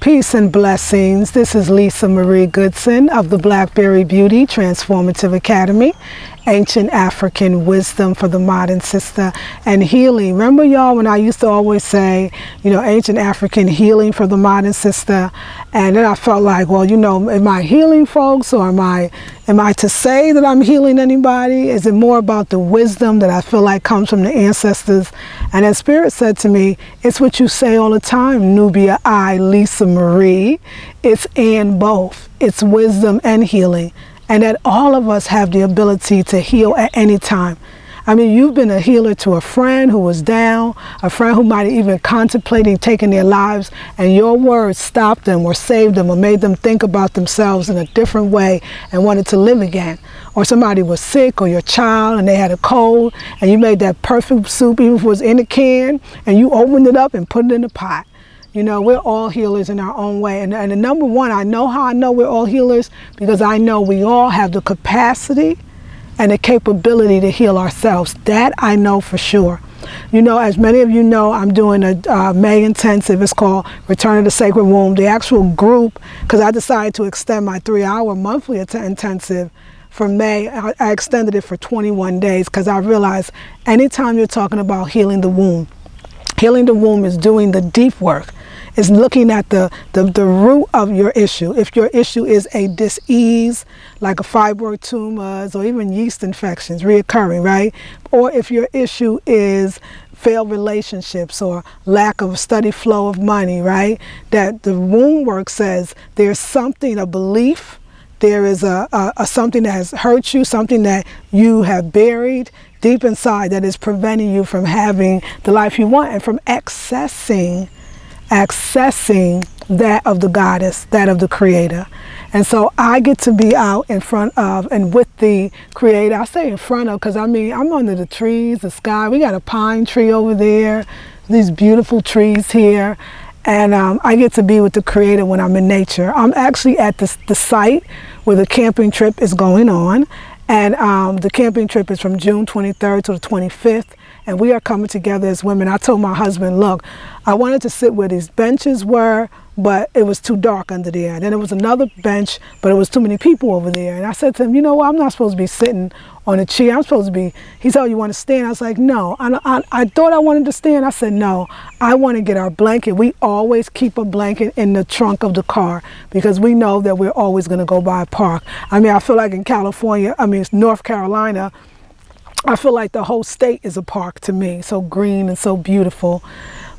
Peace and blessings. This is Lisa Marie Goodson of the Blackberry Beauty Transformative Academy. Ancient African wisdom for the modern sister and healing. Remember, y'all, when I used to always say, you know, ancient African healing for the modern sister, and then I felt like, well, you know, am I healing folks, or am I to say that I'm healing anybody? Is it more about the wisdom that I feel like comes from the ancestors? And then Spirit said to me, it's what you say all the time, Nubia, Lisa Marie. It's and both. It's wisdom and healing. And that all of us have the ability to heal at any time. I mean, you've been a healer to a friend who was down, a friend who might have even contemplating taking their lives, and your words stopped them or saved them or made them think about themselves in a different way and wanted to live again. Or somebody was sick, or your child, and they had a cold, and you made that perfect soup, even if it was in a can, and you opened it up and put it in the pot. You know, we're all healers in our own way. And the number one, I know how I know we're all healers, because I know we all have the capacity and the capability to heal ourselves. That I know for sure. You know, as many of you know, I'm doing a May intensive. It's called Return of the Sacred Womb. The actual group, because I decided to extend my 3-hour monthly intensive for May, I extended it for 21 days, because I realized anytime you're talking about healing the womb is doing the deep work. Is looking at the root of your issue. If your issue is a dis-ease, like a fibroid tumors or even yeast infections reoccurring, right? Or if your issue is failed relationships or lack of steady flow of money, right? That the womb work says there's something, a belief, there is a something that has hurt you, something that you have buried deep inside that is preventing you from having the life you want and from accessing that of the goddess, that of the creator. And so I get to be out in front of and with the creator. I say in front of because I mean I'm under the trees, the sky. We got a pine tree over there, these beautiful trees here. And I get to be with the creator when I'm in nature. I'm actually at the site where the camping trip is going on. And the camping trip is from June 23rd to the 25th. And we are coming together as women. I told my husband, look, I wanted to sit where these benches were, but it was too dark under there. And then there was another bench, but it was too many people over there. And I said to him, you know what, I'm not supposed to be sitting on a chair. I'm supposed to be, he said, oh, you want to stand? I was like, no. I thought I wanted to stand. I said, no, I want to get our blanket. We always keep a blanket in the trunk of the car because we know that we're always going to go by a park. I mean, I feel like in California, I mean, it's North Carolina, I feel like the whole state is a park to me, so green and so beautiful.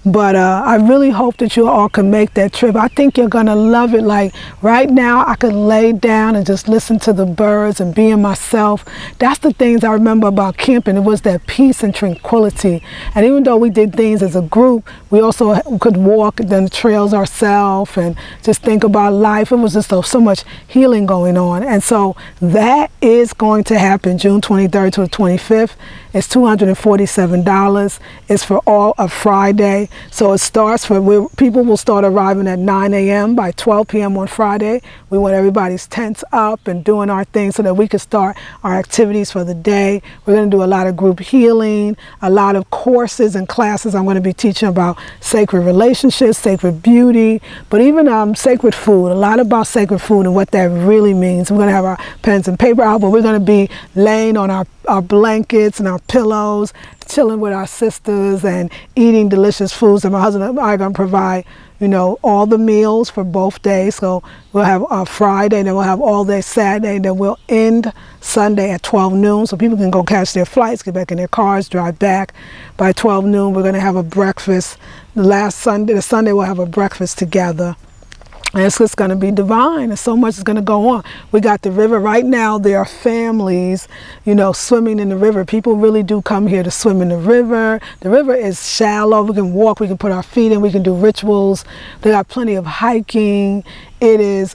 But I really hope that you all can make that trip. I think you're going to love it. Like right now, I could lay down and just listen to the birds and be in myself. That's the things I remember about camping. It was that peace and tranquility. And even though we did things as a group, we also could walk the trails ourselves and just think about life. It was just so much healing going on. And so that is going to happen June 23rd to the 25th. It's $247. It's for all of Friday. So it starts for, people will start arriving at 9 a.m. by 12 p.m. on Friday. We want everybody's tents up and doing our thing so that we can start our activities for the day. We're going to do a lot of group healing, a lot of courses and classes. I'm going to be teaching about sacred relationships, sacred beauty, but even sacred food, a lot about sacred food and what that really means. We're going to have our pens and paper out, but we're going to be laying on our blankets and our pillows, chilling with our sisters and eating delicious foods. And my husband and I are going to provide, you know, all the meals for both days. So we'll have Friday, then we'll have all day Saturday, then we'll end Sunday at 12 noon so people can go catch their flights, get back in their cars, drive back. By 12 noon, we're going to have a breakfast. The Sunday we'll have a breakfast together. And it's just going to be divine, and so much is going to go on. We got the river right now. There are families, you know, swimming in the river. People really do come here to swim in the river. The river is shallow. We can walk. We can put our feet in. We can do rituals. They got plenty of hiking. It is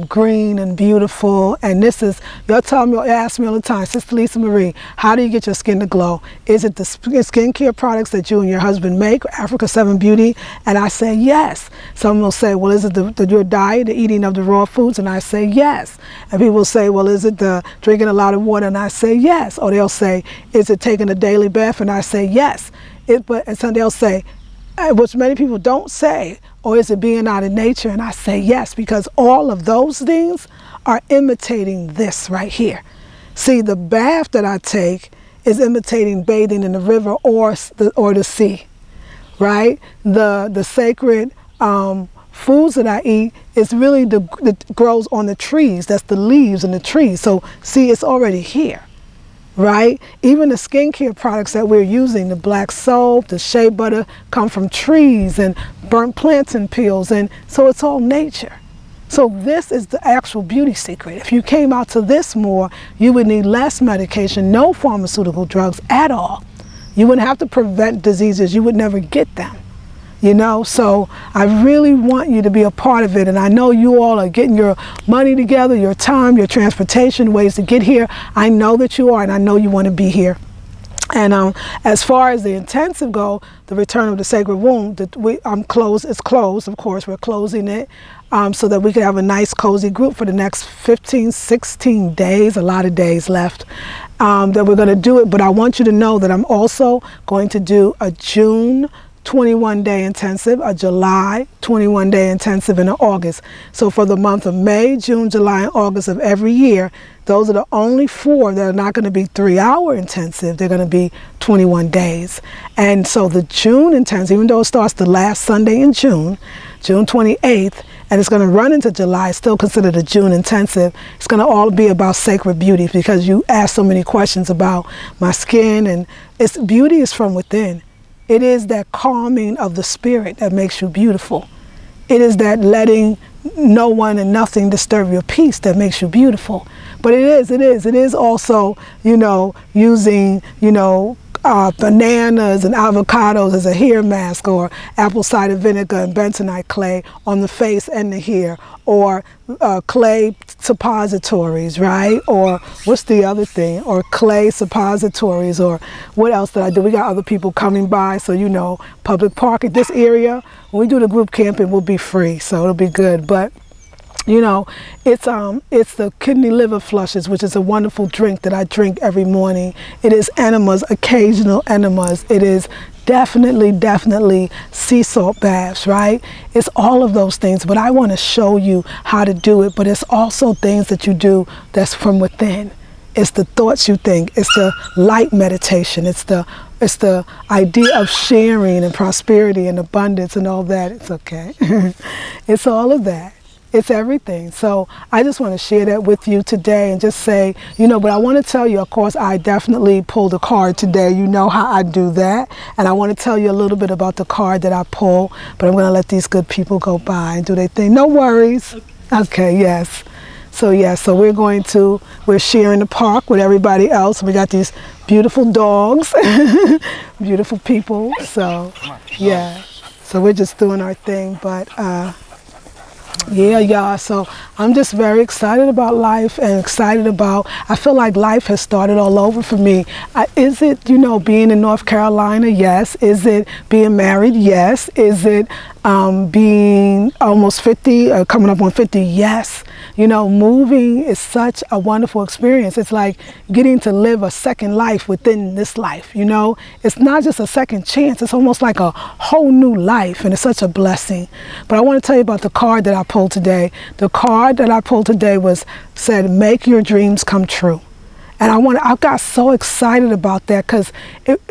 green and beautiful. And this is, y'all ask me all the time, Sister Lisa Marie, how do you get your skin to glow? Is it the skincare products that you and your husband make, Africa 7 Beauty? And I say yes. Some will say, well, is it your diet, the eating of the raw foods? And I say yes. And people will say, well, is it the drinking a lot of water? And I say yes. Or they'll say, is it taking a daily bath? And I say yes. And so they'll say, which many people don't say, or is it being out in nature? And I say yes, because all of those things are imitating this right here. See, the bath that I take is imitating bathing in the river or the sea, right? The sacred foods that I eat is really that grows on the trees. That's the leaves and the trees. So see, it's already here, right? Even the skincare products that we're using, the black soap, the shea butter, come from trees and burnt plantain peels, and so it's all nature. So this is the actual beauty secret. If you came out to this more, you would need less medication, no pharmaceutical drugs at all. You wouldn't have to prevent diseases. You would never get them. You know, so I really want you to be a part of it. And I know you all are getting your money together, your time, your transportation, ways to get here. I know that you are, and I know you want to be here. And as far as the intensive go, the return of the sacred womb, it's closed, of course, we're closing it so that we can have a nice cozy group for the next 15, 16 days, a lot of days left that we're going to do it. But I want you to know that I'm also going to do a June 21-day intensive, a July 21-day intensive, and an August. So for the month of May, June, July, and August of every year, those are the only 4 that are not going to be 3-hour intensive. They're going to be 21 days. And so the June intensive, even though it starts the last Sunday in June, June 28th, and it's going to run into July, it's still considered a June intensive. It's going to all be about sacred beauty, because you asked so many questions about my skin, and beauty is from within. It is that calming of the spirit that makes you beautiful. It is that letting no one and nothing disturb your peace that makes you beautiful. But it is also, you know, using, you know, bananas and avocados as a hair mask, or apple cider vinegar and bentonite clay on the face and the hair, or clay suppositories, right? Or what's the other thing? Or clay suppositories, or what else did I do? We got other people coming by, so you know, public park at this area. When we do the group camping, we'll be free, so it'll be good. But you know, it's the kidney liver flushes, which is a wonderful drink that I drink every morning. It is enemas, occasional enemas. It is definitely sea salt baths, right? It's all of those things, but I want to show you how to do it. But it's also things that you do that's from within. It's the thoughts you think. It's the light meditation. It's the idea of sharing and prosperity and abundance and all that. It's okay. It's all of that. It's everything. So I just want to share that with you today and just say, you know, but I want to tell you, of course, I definitely pulled a card today. You know how I do that. And I want to tell you a little bit about the card that I pull, but I'm going to let these good people go by and do their thing. No worries. Okay, yes. So yeah, so we're sharing the park with everybody else. We got these beautiful dogs, beautiful people. So yeah, so we're just doing our thing, but yeah, y'all. So I'm just very excited about life and excited about, I feel like life has started all over for me. Is it, you know, being in North Carolina? Yes. Is it being married? Yes. Is it being almost 50, coming up on 50? Yes. You know, moving is such a wonderful experience. It's like getting to live a second life within this life, you know. It's not just a second chance. It's almost like a whole new life, and it's such a blessing. But I want to tell you about the card that I pulled today. The card that I pulled today said, make your dreams come true. And I got so excited about that, because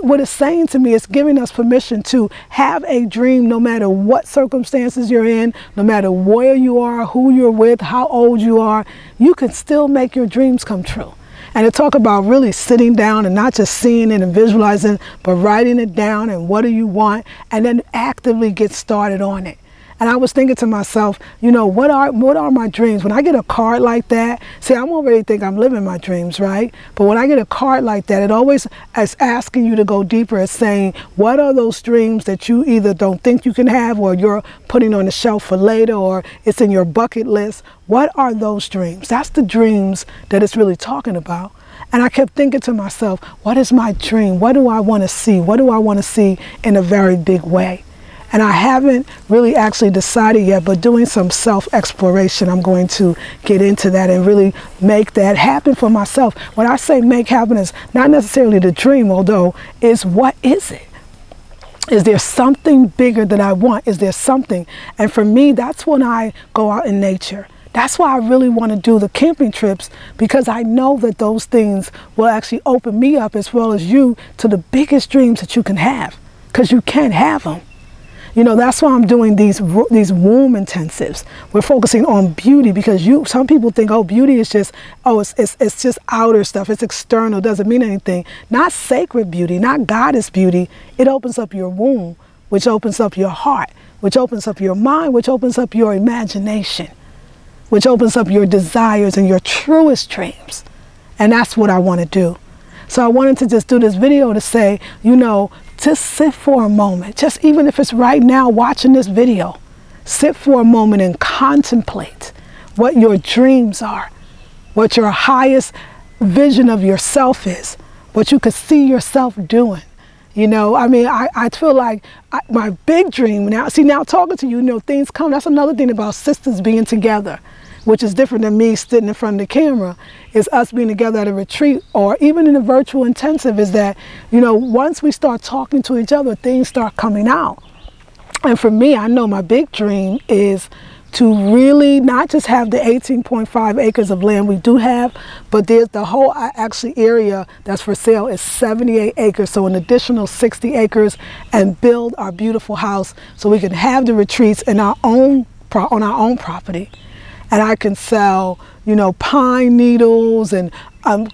what it's saying to me is giving us permission to have a dream no matter what circumstances you're in, no matter where you are, who you're with, how old you are, you can still make your dreams come true. And to talk about really sitting down and not just seeing it and visualizing, but writing it down and what do you want, and then actively get started on it. And I was thinking to myself, you know, what are my dreams? When I get a card like that, see, I'm already think I'm living my dreams, right? But when I get a card like that, it always is asking you to go deeper. It's saying, what are those dreams that you either don't think you can have, or you're putting on the shelf for later, or it's in your bucket list? What are those dreams? That's the dreams that it's really talking about. And I kept thinking to myself, what is my dream? What do I want to see? What do I want to see in a very big way? And I haven't really actually decided yet, but doing some self-exploration, I'm going to get into that and really make that happen for myself. When I say make happen, is not necessarily the dream, although is what is it? Is there something bigger that I want? Is there something? And for me, that's when I go out in nature. That's why I really want to do the camping trips, because I know that those things will actually open me up, as well as you, to the biggest dreams that you can have, because you can have them. You know, that's why I'm doing these womb intensives. We're focusing on beauty, because some people think, oh, beauty is just, oh, it's just outer stuff. It's external, doesn't mean anything. Not sacred beauty, not goddess beauty. It opens up your womb, which opens up your heart, which opens up your mind, which opens up your imagination, which opens up your desires and your truest dreams. And that's what I want to do. So I wanted to just do this video to say, you know, just sit for a moment, just even if it's right now watching this video, sit for a moment and contemplate what your dreams are, what your highest vision of yourself is, what you could see yourself doing. You know, I mean, I feel like my big dream now, see, now talking to you, you know, things come. That's another thing about sisters being together, which is different than me sitting in front of the camera, is us being together at a retreat or even in a virtual intensive, is that, you know, once we start talking to each other, things start coming out. And for me, I know my big dream is to really not just have the 18.5 acres of land we do have, but there's the whole actually area that's for sale is 78 acres, so an additional 60 acres, and build our beautiful house so we can have the retreats in our own on our own property. And I can sell, you know, pine needles and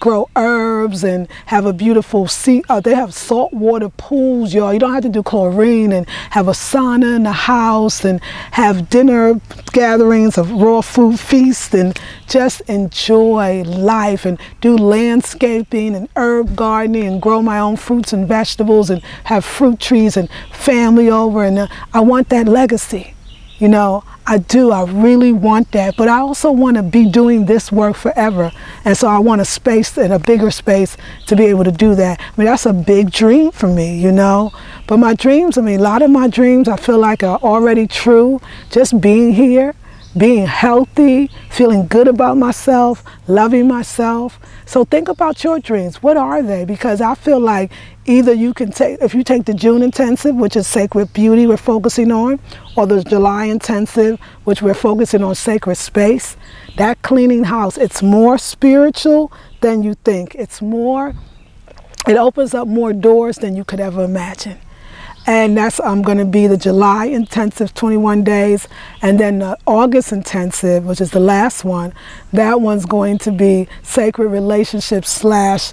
grow herbs and have a beautiful they have saltwater pools, y'all. You don't have to do chlorine, and have a sauna in the house and have dinner gatherings of raw food feasts and just enjoy life and do landscaping and herb gardening and grow my own fruits and vegetables and have fruit trees and family over. And I want that legacy. You know, I do. I really want that. But I also want to be doing this work forever. And so I want a space, and a bigger space, to be able to do that. I mean, that's a big dream for me, you know. But my dreams, I mean, a lot of my dreams I feel like are already true. Just being here, being healthy, feeling good about myself, loving myself. So think about your dreams. What are they? Because I feel like either you can take, if you take the June intensive, which is sacred beauty we're focusing on, or the July intensive, which we're focusing on sacred space, that cleaning house, it's more spiritual than you think. It's more, it opens up more doors than you could ever imagine. And that's going to be the July intensive, 21 days. And then the August intensive, which is the last one, that one's going to be sacred relationships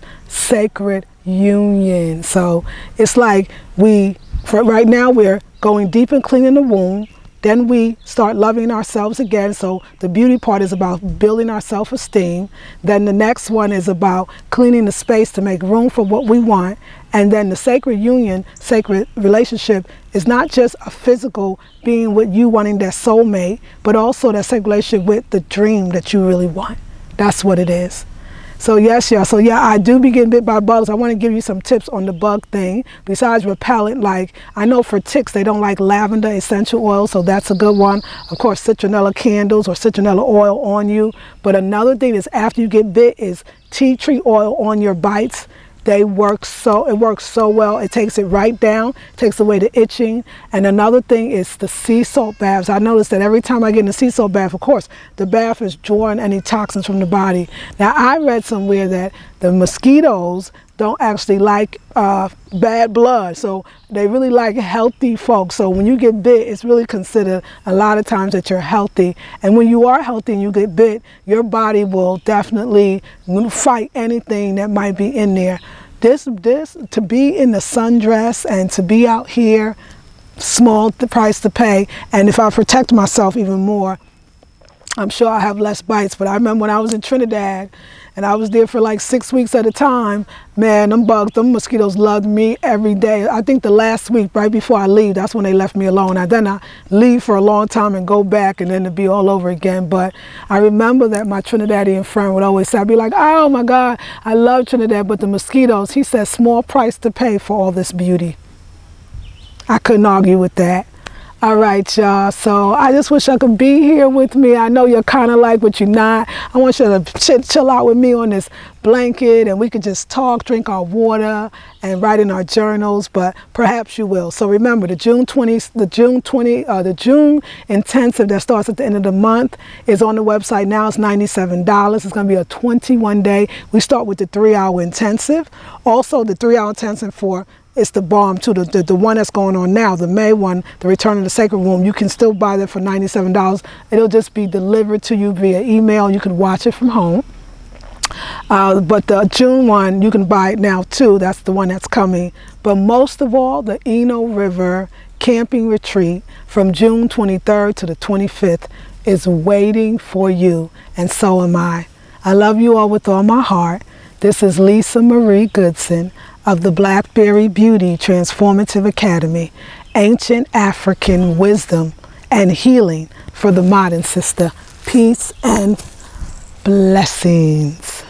/ sacred union. So it's like for right now, we're going deep and cleaning the womb. Then we start loving ourselves again. So the beauty part is about building our self-esteem. Then the next one is about cleaning the space to make room for what we want. And then the sacred union, sacred relationship, is not just a physical being with you wanting that soulmate, but also that sacred relationship with the dream that you really want. That's what it is. So yes, y'all. So yeah, I do be getting bit by bugs. I want to give you some tips on the bug thing. Besides repellent, like I know for ticks, they don't like lavender essential oil, so that's a good one. Of course, citronella candles or citronella oil on you. But another thing is after you get bit is tea tree oil on your bites. It works so well. It takes it right down, takes away the itching. And another thing is the sea salt baths. I noticed that every time I get in a sea salt bath, of course, the bath is drawing any toxins from the body. Now, I read somewhere that the mosquitoes don't actually like bad blood. So they really like healthy folks. So when you get bit, it's really considered a lot of times that you're healthy. And when you are healthy and you get bit, your body will definitely fight anything that might be in there. This to be in the sundress and to be out here, small the price to pay. And if I protect myself even more, I'm sure I have less bites. But I remember when I was in Trinidad and I was there for like 6 weeks at a time, man, them mosquitoes loved me every day. I think the last week, right before I leave, that's when they left me alone. Then I leave for a long time and go back, and then it'd be all over again. But I remember that my Trinidadian friend would always say, I'd be like, oh my God, I love Trinidad, but the mosquitoes, he said, small price to pay for all this beauty. I couldn't argue with that. All right, y'all. So I just wish I could be here with me. I know you're kind of like, but you're not. I want you to chill out with me on this blanket, and we could just talk, drink our water, and write in our journals. But perhaps you will. So remember, the June intensive that starts at the end of the month is on the website now. It's $97. It's going to be a 21-day. We start with the 3-hour intensive. Also, the 3-hour intensive for it's the bomb too, the one that's going on now, the May one, the Return of the Sacred Womb. You can still buy that for $97. It'll just be delivered to you via email. You can watch it from home. But the June one, you can buy it now too. That's the one that's coming. But most of all, the Eno River Camping Retreat from June 23rd to the 25th is waiting for you. And so am I. I love you all with all my heart. This is Lisa Marie Goodson of the Blackberry Beauty Transformative Academy, Ancient African Wisdom and Healing for the Modern Sister. Peace and blessings.